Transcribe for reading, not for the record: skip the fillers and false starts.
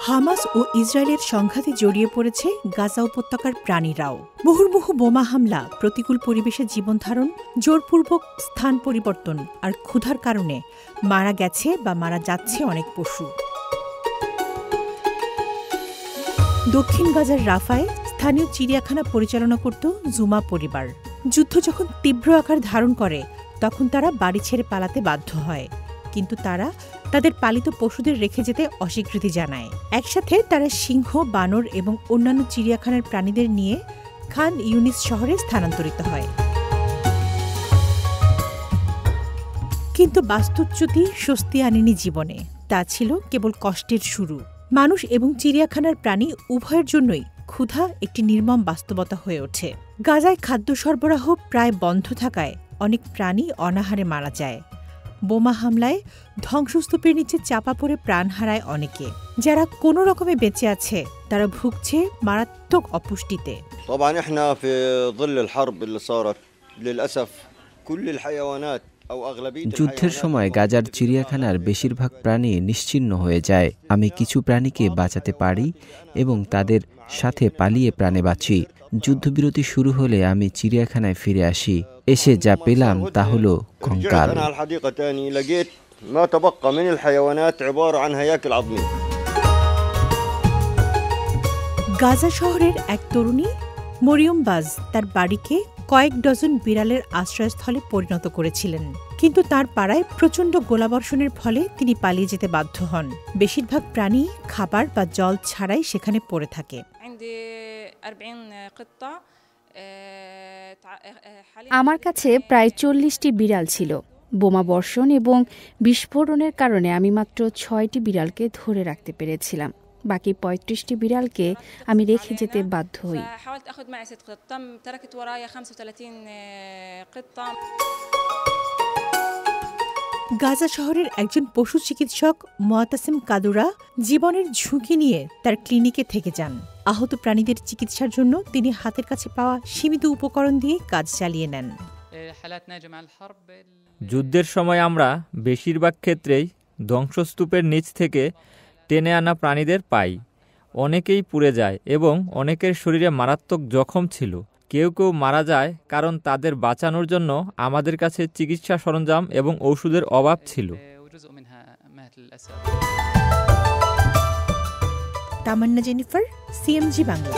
Hamas ও ইসরায়েলের সংঘাতে জড়িয়ে পড়েছে গাজা উপত্যকার প্রাণীরাও। মুহুর্মুহু বোমা হামলা, প্রতিকূল পরিবেশে জীবনধারণ, জোরপূর্বক স্থান পরিবর্তন আর ক্ষুধার কারণে মারা গেছে বা মারা যাচ্ছে অনেক পশু। দক্ষিণ গাজার রাফায় স্থানীয় চিড়িয়াখানা পরিচালনা করত জুমা পরিবার। যুদ্ধ যখন তীব্র আকার ধারণ করে তখন তারা বাড়ি ছেড়ে পালাতে বাধ্য হয়, কিন্তু তারা তাদের পালিত পশুদের রেখে যেতে অস্বীকৃতি জানায়। একসাথে তারা সিংহ, বানর এবং অন্যান্য চিড়িয়াখানার প্রাণীদের নিয়ে খান ইউনিস শহরে স্থানান্তরিত হয়। কিন্তু বাস্তুচ্যুতি স্বস্তি আনেনি জীবনে। তা ছিল কেবল কষ্টের শুরু। মানুষ এবং চিড়িয়াখানার প্রাণী উভয়ের জন্যই ক্ষুধা একটি নির্মম বাস্তবতা হয়ে ওঠে। গাজায় খাদ্য সরবরাহ প্রায় বন্ধ থাকায় অনেক প্রাণী অনাহারে মারা যায়। বোমা হামলায় ধ্বংসস্তূপের নিচে চাপা পড়ে প্রাণ হারায় অনেকে। যারা কোনো রকমে বেঁচে আছে তারা ভুগছে মারাত্মক অপুষ্টিতে। طبعا احنا في ظل الحرب اللي صارت للاسف كل الحيوانات او اغلبيه যুদ্ধের সময় গাজার চিড়িয়াখানার বেশিরভাগ প্রাণী নিশ্চিহ্ন হয়ে যায়। আমি কিছু প্রাণীকে বাঁচাতে পারি এবং তাদের সাথে পালিয়ে প্রাণে বাঁচি। যুদ্ধবিরতি শুরু হলে আমি চিড়িয়াখানায় ফিরে আসি। এসে যা পেলাম তা হলো কঙ্কাল। গাজা শহরের এক তরুণী মরিয়ম বাজ তার বাড়িকে কয়েক ডজন বিড়ালের আশ্রয়স্থলে পরিণত করেছিলেন, কিন্তু তার পাড়ায় প্রচণ্ড গোলাবর্ষণের ফলে তিনি পালিয়ে যেতে বাধ্য হন। বেশিরভাগ প্রাণী খাবার বা জল ছাড়াই সেখানে পড়ে থাকে। আমার কাছে প্রায় 40টি বিড়াল ছিল। বোমা বর্ষণ এবং বিস্ফোরণের কারণে আমি মাত্র 6টি বিড়ালকে ধরে রাখতে পেরেছিলাম। বাকি 35টি বিড়ালকে আমি রেখে যেতে বাধ্য হই। গাজা শহরের একজন পশু চিকিৎসক মুআতাসিম কাদুরা জীবনের ঝুঁকি নিয়ে তার ক্লিনিকে থেকে যান। আহত প্রাণীদের চিকিৎসার জন্য তিনি হাতের কাছে পাওয়া সীমিত উপকরণ দিয়ে কাজ চালিয়ে নেন। যুদ্ধের সময় আমরা বেশিরভাগ ক্ষেত্রেই ধ্বংসস্তূপের নিচ থেকে টেনে আনা প্রাণীদের পাই। অনেকেই পুড়ে যায় এবং অনেকের শরীরে মারাত্মক জখম ছিল। কেউ কেউ মারা যায় কারণ তাদের বাঁচানোর জন্য আমাদের কাছে চিকিৎসা সরঞ্জাম এবং ঔষধের অভাব ছিল। তামান্না জেনিফার, সিএমজি বাংলা।